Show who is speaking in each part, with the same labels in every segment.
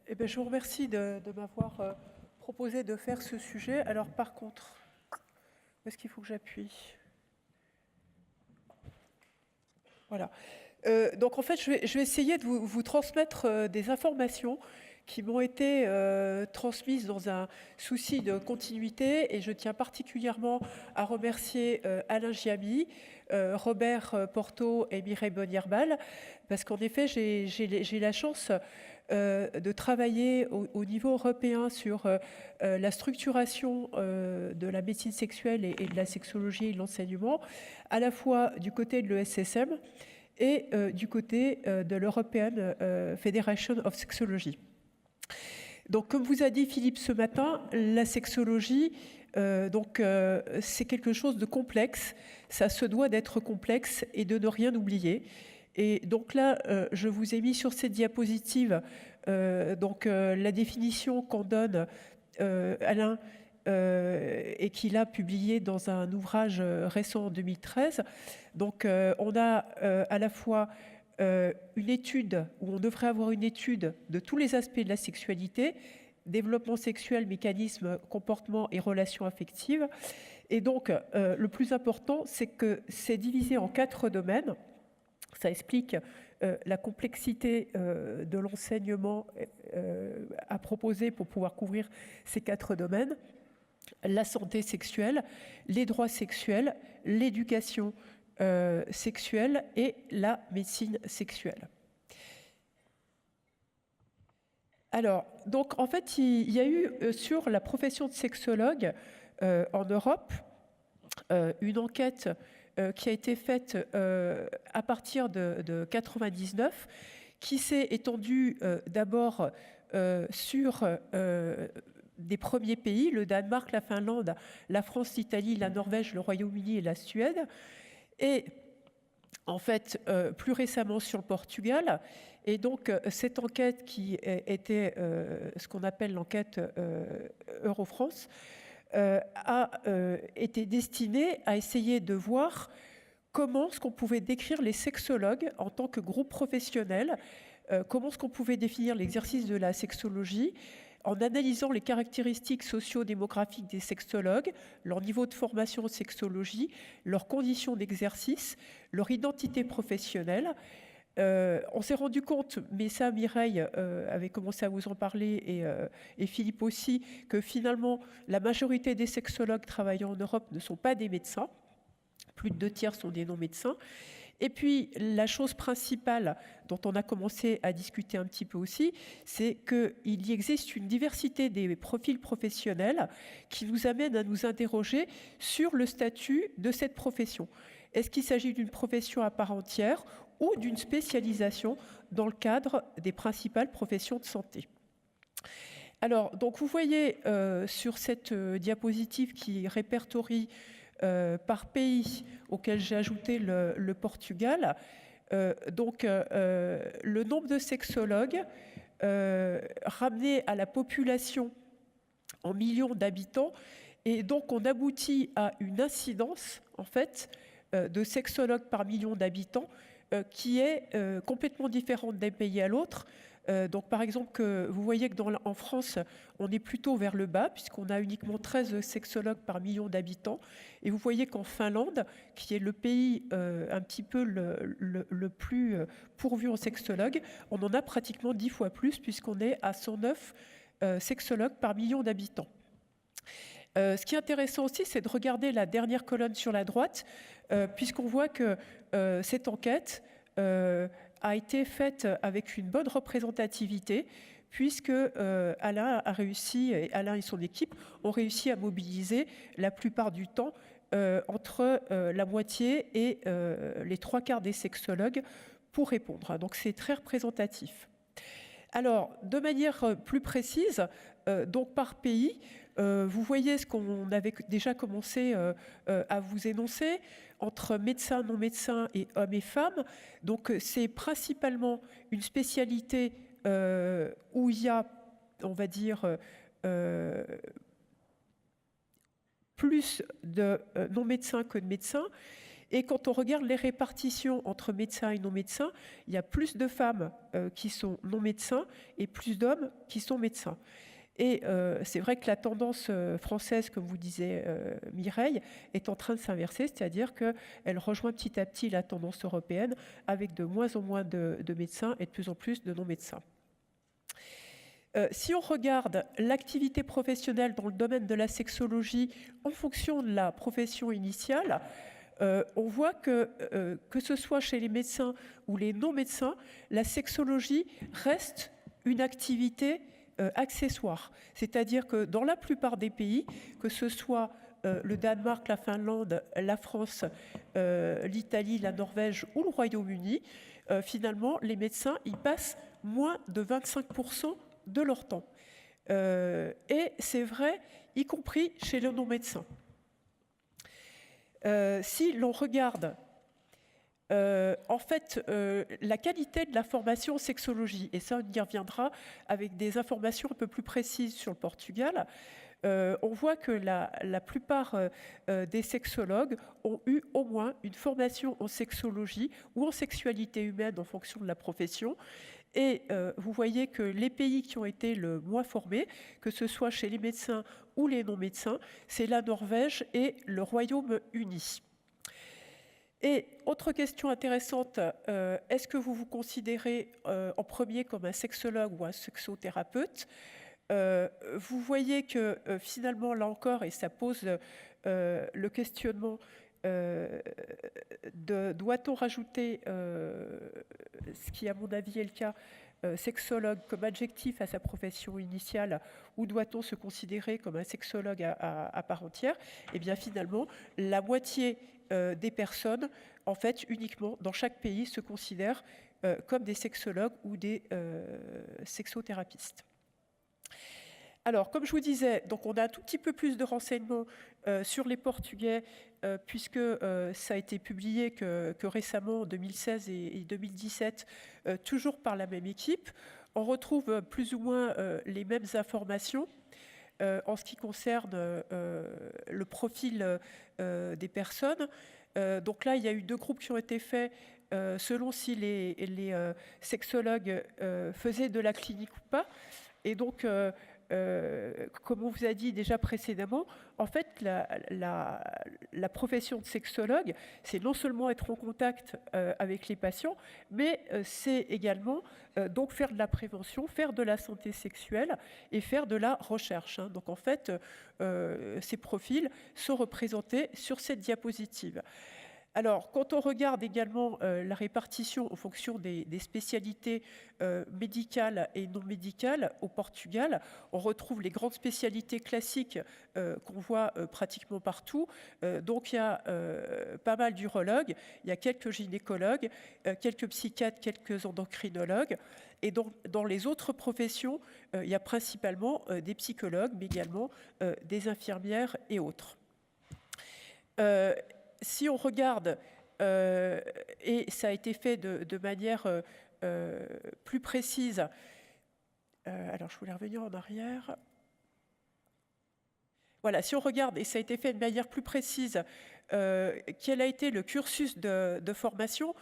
Speaker 1: Eh ben, je vous remercie de m'avoir proposé de faire ce sujet. Alors par contre, où est-ce qu'il faut que j'appuie? Voilà. Donc en fait, je vais essayer de vous transmettre des informations qui m'ont été transmises dans un souci de continuité, et je tiens particulièrement à remercier Alain Giamy, Robert Porto et Mireille Bonnierbal, parce qu'en effet, j'ai la chance de travailler au niveau européen sur la structuration de la médecine sexuelle et de la sexologie et de l'enseignement, à la fois du côté de l'ESSM et du côté de l'European Federation of Sexology. Donc, comme vous a dit Philippe ce matin, la sexologie, c'est quelque chose de complexe. Ça se doit d'être complexe et de ne rien oublier. Et donc là, je vous ai mis sur cette diapositive la définition qu'en donne Alain et qu'il a publié dans un ouvrage récent en 2013. Donc on a à la fois une étude, où on devrait avoir une étude de tous les aspects de la sexualité, développement sexuel, mécanismes, comportements et relations affectives. Et donc le plus important, c'est que c'est divisé en 4 domaines. Ça explique la complexité de l'enseignement à proposer pour pouvoir couvrir ces 4 domaines. La santé sexuelle, les droits sexuels, l'éducation sexuelle et la médecine sexuelle. Alors, donc en fait, il y a eu sur la profession de sexologue en Europe une enquête qui a été faite à partir de 1999, qui s'est étendue d'abord sur des premiers pays, le Danemark, la Finlande, la France, l'Italie, la Norvège, le Royaume-Uni et la Suède, et en fait plus récemment sur le Portugal. Et donc cette enquête qui était ce qu'on appelle l'enquête Eurofrance a été destinée à essayer de voir comment est-ce qu'on pouvait décrire les sexologues en tant que groupe professionnel, comment est-ce qu'on pouvait définir l'exercice de la sexologie, en analysant les caractéristiques socio-démographiques des sexologues, leur niveau de formation en sexologie, leurs conditions d'exercice, leur identité professionnelle. On s'est rendu compte, mais ça Mireille avait commencé à vous en parler et Philippe aussi, que finalement la majorité des sexologues travaillant en Europe ne sont pas des médecins. Plus de 2/3 sont des non-médecins. Et puis, la chose principale dont on a commencé à discuter un petit peu aussi, c'est qu'il existe une diversité des profils professionnels qui nous amène à nous interroger sur le statut de cette profession. Est-ce qu'il s'agit d'une profession à part entière ou d'une spécialisation dans le cadre des principales professions de santé? Alors, donc vous voyez sur cette diapositive qui répertorie par pays, auquel j'ai ajouté le Portugal, le nombre de sexologues ramené à la population en millions d'habitants, et donc on aboutit à une incidence en fait de sexologues par million d'habitants qui est complètement différente d'un pays à l'autre. Donc par exemple, vous voyez que en France, on est plutôt vers le bas, puisqu'on a uniquement 13 sexologues par million d'habitants. Et vous voyez qu'en Finlande, qui est le pays un petit peu le plus pourvu en sexologues, on en a pratiquement 10 fois plus, puisqu'on est à 109 sexologues par million d'habitants. Ce qui est intéressant aussi, c'est de regarder la dernière colonne sur la droite, puisqu'on voit que cette enquête a été faite avec une bonne représentativité, puisque Alain a réussi, et Alain et son équipe ont réussi à mobiliser la plupart du temps entre la moitié et les 3/4 des sexologues pour répondre. Donc c'est très représentatif. Alors, de manière plus précise, donc par pays, vous voyez ce qu'on avait déjà commencé à vous énoncer entre médecins, non-médecins et hommes et femmes. Donc, c'est principalement une spécialité où il y a, on va dire, plus de non-médecins que de médecins. Et quand on regarde les répartitions entre médecins et non-médecins, il y a plus de femmes qui sont non-médecins et plus d'hommes qui sont médecins. Et c'est vrai que la tendance française, comme vous disiez Mireille, est en train de s'inverser, c'est-à-dire qu'elle rejoint petit à petit la tendance européenne avec de moins en moins de médecins et de plus en plus de non-médecins. Si on regarde l'activité professionnelle dans le domaine de la sexologie en fonction de la profession initiale, on voit que ce soit chez les médecins ou les non-médecins, la sexologie reste une activité accessoire. C'est-à-dire que dans la plupart des pays, que ce soit le Danemark, la Finlande, la France, l'Italie, la Norvège ou le Royaume-Uni, finalement, les médecins y passent moins de 25% de leur temps. Et c'est vrai, y compris chez les non-médecins. Si l'on regarde en fait, la qualité de la formation en sexologie, et ça on y reviendra avec des informations un peu plus précises sur le Portugal, on voit que la plupart des sexologues ont eu au moins une formation en sexologie ou en sexualité humaine en fonction de la profession. Et vous voyez que les pays qui ont été le moins formés, que ce soit chez les médecins ou les non-médecins, c'est la Norvège et le Royaume-Uni. Et autre question intéressante, est-ce que vous vous considérez en premier comme un sexologue ou un sexothérapeute ? Vous voyez que finalement, là encore, et ça pose le questionnement, doit-on rajouter, ce qui à mon avis est le cas, sexologue comme adjectif à sa profession initiale, ou doit-on se considérer comme un sexologue à part entière ? Eh bien finalement, la moitié des personnes, en fait, uniquement dans chaque pays, se considèrent comme des sexologues ou des sexothérapistes. Alors, comme je vous disais, donc on a un tout petit peu plus de renseignements sur les Portugais, puisque ça a été publié que récemment, en 2016 et 2017, toujours par la même équipe. On retrouve plus ou moins les mêmes informations en ce qui concerne le profil des personnes. Donc là, il y a eu 2 groupes qui ont été faits selon si les sexologues faisaient de la clinique ou pas. Et donc, comme on vous a dit déjà précédemment, en fait, la profession de sexologue, c'est non seulement être en contact avec les patients, mais c'est également donc faire de la prévention, faire de la santé sexuelle et faire de la recherche. Donc en fait, ces profils sont représentés sur cette diapositive. Alors, quand on regarde également la répartition en fonction des spécialités médicales et non médicales au Portugal, on retrouve les grandes spécialités classiques qu'on voit pratiquement partout. Donc, il y a pas mal d'urologues, il y a quelques gynécologues, quelques psychiatres, quelques endocrinologues. Et dans les autres professions, il y a principalement des psychologues, mais également des infirmières et autres. Si on regarde, et ça a été fait de manière plus précise, alors je voulais revenir en arrière. Voilà, si on regarde, et ça a été fait de manière plus précise, quel a été le cursus de formation,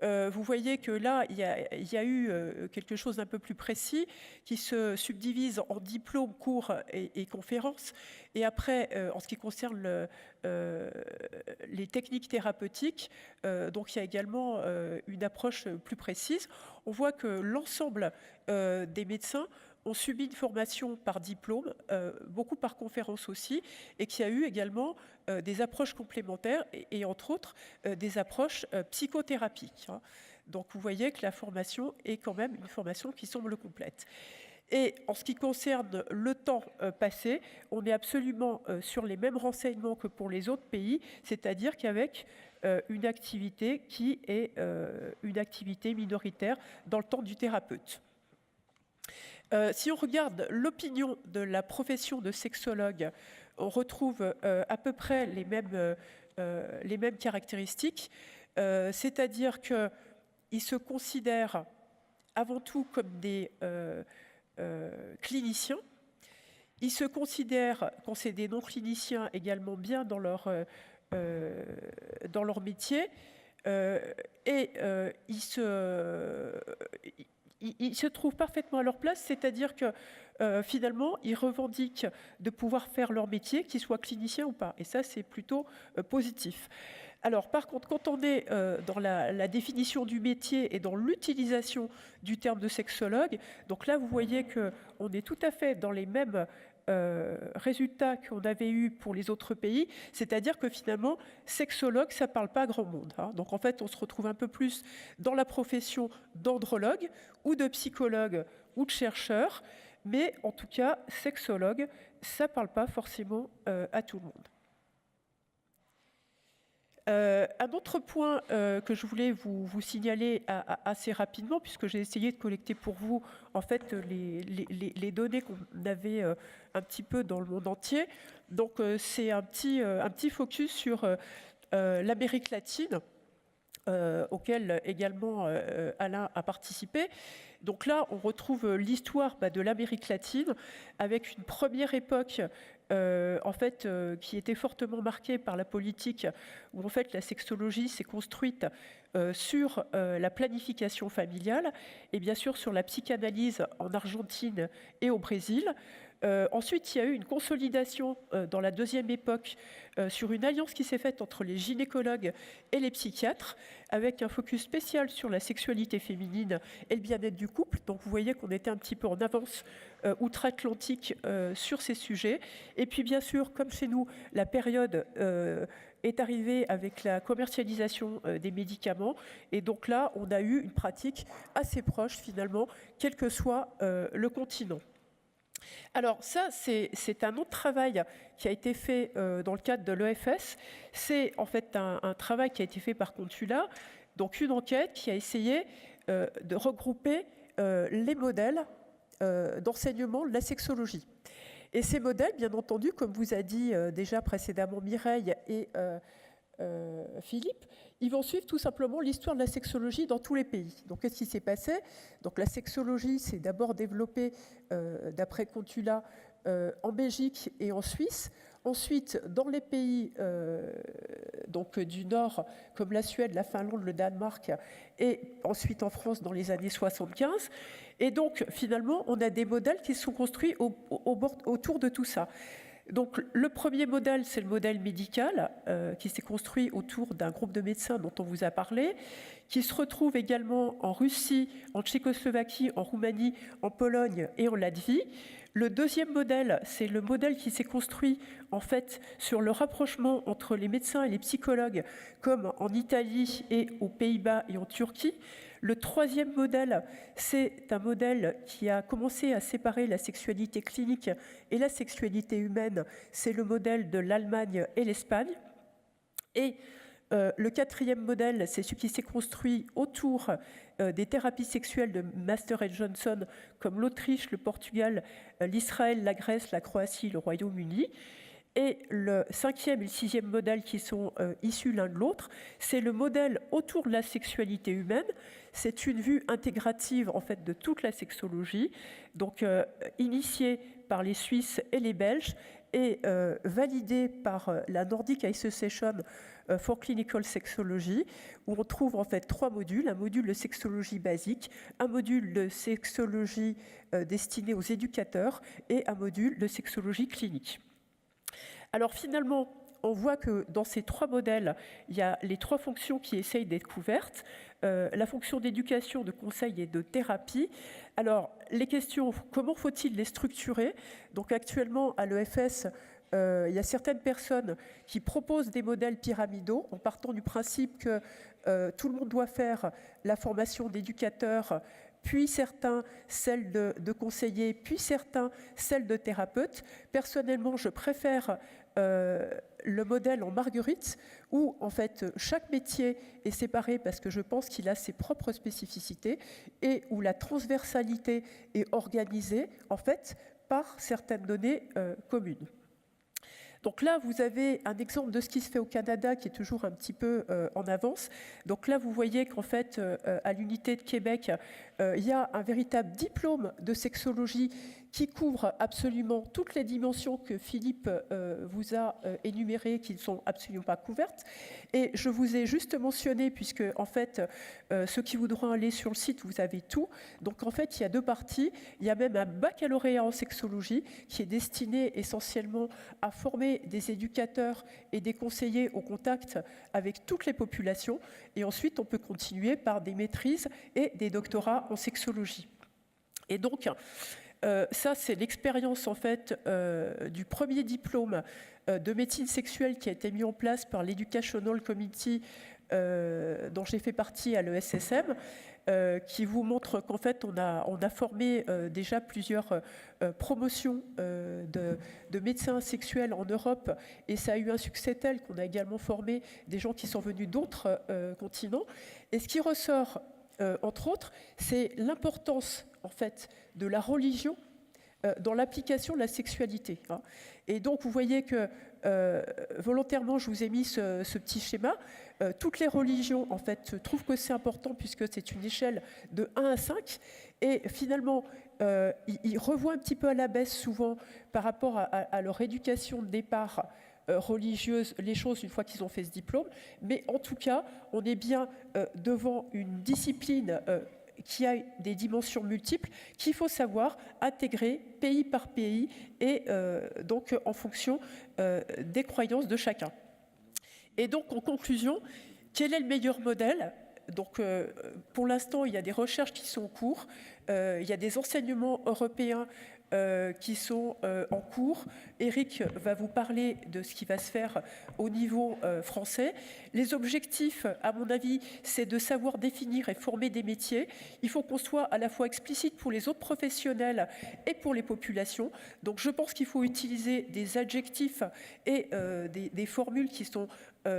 Speaker 1: vous voyez que là, il y a eu quelque chose d'un peu plus précis qui se subdivise en diplômes, cours et conférences. Et après, en ce qui concerne les techniques thérapeutiques, donc il y a également une approche plus précise. On voit que l'ensemble des médecins ont subi une formation par diplôme, beaucoup par conférence aussi, et qu'il y a eu également des approches complémentaires et entre autres des approches psychothérapiques. Donc vous voyez que la formation est quand même une formation qui semble complète. Et en ce qui concerne le temps passé, on est absolument sur les mêmes renseignements que pour les autres pays, c'est-à-dire qu'avec une activité qui est une activité minoritaire dans le temps du thérapeute. Si on regarde l'opinion de la profession de sexologue, on retrouve à peu près les mêmes caractéristiques, c'est-à-dire qu'ils se considèrent avant tout comme des cliniciens. Ils se considèrent, quand c'est des non-cliniciens, également bien dans leur dans leur métier et ils se trouvent parfaitement à leur place, c'est-à-dire que finalement, ils revendiquent de pouvoir faire leur métier, qu'ils soient cliniciens ou pas. Et ça, c'est plutôt positif. Alors, par contre, quand on est dans la définition du métier et dans l'utilisation du terme de sexologue, donc là, vous voyez qu'on est tout à fait dans les mêmes résultats qu'on avait eu pour les autres pays, c'est-à-dire que finalement, sexologue, ça ne parle pas à grand monde. Hein. Donc en fait, on se retrouve un peu plus dans la profession d'andrologue ou de psychologue ou de chercheur, mais en tout cas, sexologue, ça ne parle pas forcément à tout le monde. Un autre point que je voulais vous signaler assez rapidement, puisque j'ai essayé de collecter pour vous en fait les données qu'on avait un petit peu dans le monde entier. Donc c'est un petit focus sur l'Amérique latine, auquel également Alain a participé. Donc là, on retrouve l'histoire de l'Amérique latine avec une première époque en fait, qui était fortement marquée par la politique, où en fait la sexologie s'est construite sur la planification familiale et bien sûr sur la psychanalyse en Argentine et au Brésil. Ensuite, il y a eu une consolidation dans la deuxième époque sur une alliance qui s'est faite entre les gynécologues et les psychiatres, avec un focus spécial sur la sexualité féminine et le bien-être du couple. Donc vous voyez qu'on était un petit peu en avance outre-Atlantique sur ces sujets. Et puis bien sûr, comme chez nous, la période est arrivée avec la commercialisation des médicaments. Et donc là, on a eu une pratique assez proche finalement, quel que soit le continent. Alors ça, c'est un autre travail qui a été fait dans le cadre de l'EFS. C'est en fait un travail qui a été fait par Contula, donc une enquête qui a essayé de regrouper les modèles d'enseignement de la sexologie. Et ces modèles, bien entendu, comme vous a dit déjà précédemment Mireille et Philippe, ils vont suivre tout simplement l'histoire de la sexologie dans tous les pays. Donc, qu'est-ce qui s'est passé? Donc, la sexologie s'est d'abord développée, d'après Contula, en Belgique et en Suisse. Ensuite, dans les pays donc, du Nord, comme la Suède, la Finlande, le Danemark, et ensuite en France dans les années 75. Et donc, finalement, on a des modèles qui sont construits autour de tout ça. Donc, le premier modèle, c'est le modèle médical qui s'est construit autour d'un groupe de médecins dont on vous a parlé, qui se retrouve également en Russie, en Tchécoslovaquie, en Roumanie, en Pologne et en Latvie. Le deuxième modèle, c'est le modèle qui s'est construit en fait sur le rapprochement entre les médecins et les psychologues, comme en Italie et aux Pays-Bas et en Turquie. Le troisième modèle, c'est un modèle qui a commencé à séparer la sexualité clinique et la sexualité humaine. C'est le modèle de l'Allemagne et l'Espagne. Et le quatrième modèle, c'est ce qui s'est construit autour des thérapies sexuelles de Master et Johnson, comme l'Autriche, le Portugal, l'Israël, la Grèce, la Croatie, le Royaume-Uni. Et le cinquième et le sixième modèle qui sont issus l'un de l'autre, c'est le modèle autour de la sexualité humaine. C'est une vue intégrative en fait de toute la sexologie, donc initiée par les Suisses et les Belges et validée par la Nordic Association for Clinical Sexology, où on trouve en fait trois modules: un module de sexologie basique, un module de sexologie destiné aux éducateurs et un module de sexologie clinique. Alors finalement, on voit que dans ces trois modèles, il y a les trois fonctions qui essayent d'être couvertes. La fonction d'éducation, de conseil et de thérapie. Alors, les questions, comment faut-il les structurer? Donc actuellement, à l'EFS, il y a certaines personnes qui proposent des modèles pyramidaux en partant du principe que tout le monde doit faire la formation d'éducateur, puis certains celle de conseiller, puis certains celle de thérapeute. Personnellement, je préfère le modèle en marguerite, où en fait chaque métier est séparé parce que je pense qu'il a ses propres spécificités et où la transversalité est organisée en fait par certaines données communes. Donc là, vous avez un exemple de ce qui se fait au Canada qui est toujours un petit peu en avance. Donc là, vous voyez qu'en fait, à l'unité de Québec, il y a un véritable diplôme de sexologie qui couvre absolument toutes les dimensions que Philippe vous a énumérées, qui ne sont absolument pas couvertes. Et je vous ai juste mentionné, puisque en fait, ceux qui voudront aller sur le site, vous avez tout. Donc en fait, il y a deux parties. Il y a même un baccalauréat en sexologie qui est destiné essentiellement à former des éducateurs et des conseillers au contact avec toutes les populations. Et ensuite, on peut continuer par des maîtrises et des doctorats en sexologie. Et donc, ça, c'est l'expérience en fait du premier diplôme de médecine sexuelle qui a été mis en place par l'Educational Committee dont j'ai fait partie à l'ESSM, qui vous montre qu'en fait, on a formé déjà plusieurs promotions de médecins sexuels en Europe, et ça a eu un succès tel qu'on a également formé des gens qui sont venus d'autres continents. Et ce qui ressort, entre autres, c'est l'importance en fait de la religion dans l'application de la sexualité. Et donc, vous voyez que volontairement, je vous ai mis ce petit schéma. Toutes les religions, en fait, trouvent que c'est important puisque c'est une échelle de 1 à 5. Et finalement, ils revoient un petit peu à la baisse souvent par rapport à leur éducation de départ religieuse, les choses une fois qu'ils ont fait ce diplôme. Mais en tout cas, on est bien devant une discipline qui a des dimensions multiples, qu'il faut savoir intégrer pays par pays et donc en fonction des croyances de chacun. Et donc en conclusion, quel est le meilleur modèle ? Donc pour l'instant, il y a des recherches qui sont en cours, il y a des enseignements européens qui sont en cours. Eric va vous parler de ce qui va se faire au niveau français. Les objectifs, à mon avis, c'est de savoir définir et former des métiers. Il faut qu'on soit à la fois explicite pour les autres professionnels et pour les populations. Donc je pense qu'il faut utiliser des adjectifs et des formules qui sont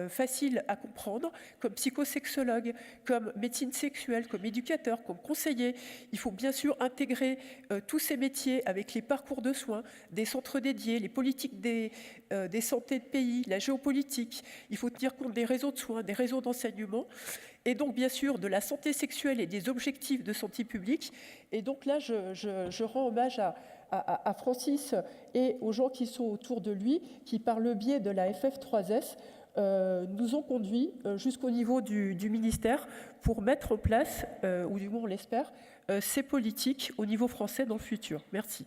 Speaker 1: faciles à comprendre, comme psychosexologue, comme médecine sexuelle, comme éducateur, comme conseiller. Il faut bien sûr intégrer tous ces métiers avec les parcours de soins, des centres dédiés, les politiques des santé de pays, la géopolitique. Il faut tenir compte des réseaux de soins, des réseaux d'enseignement, et donc bien sûr de la santé sexuelle et des objectifs de santé publique. Et donc là, je rends hommage à Francis et aux gens qui sont autour de lui, qui par le biais de la FF3S, nous ont conduits jusqu'au niveau du ministère pour mettre en place, ou du moins on l'espère, ces politiques au niveau français dans le futur. Merci.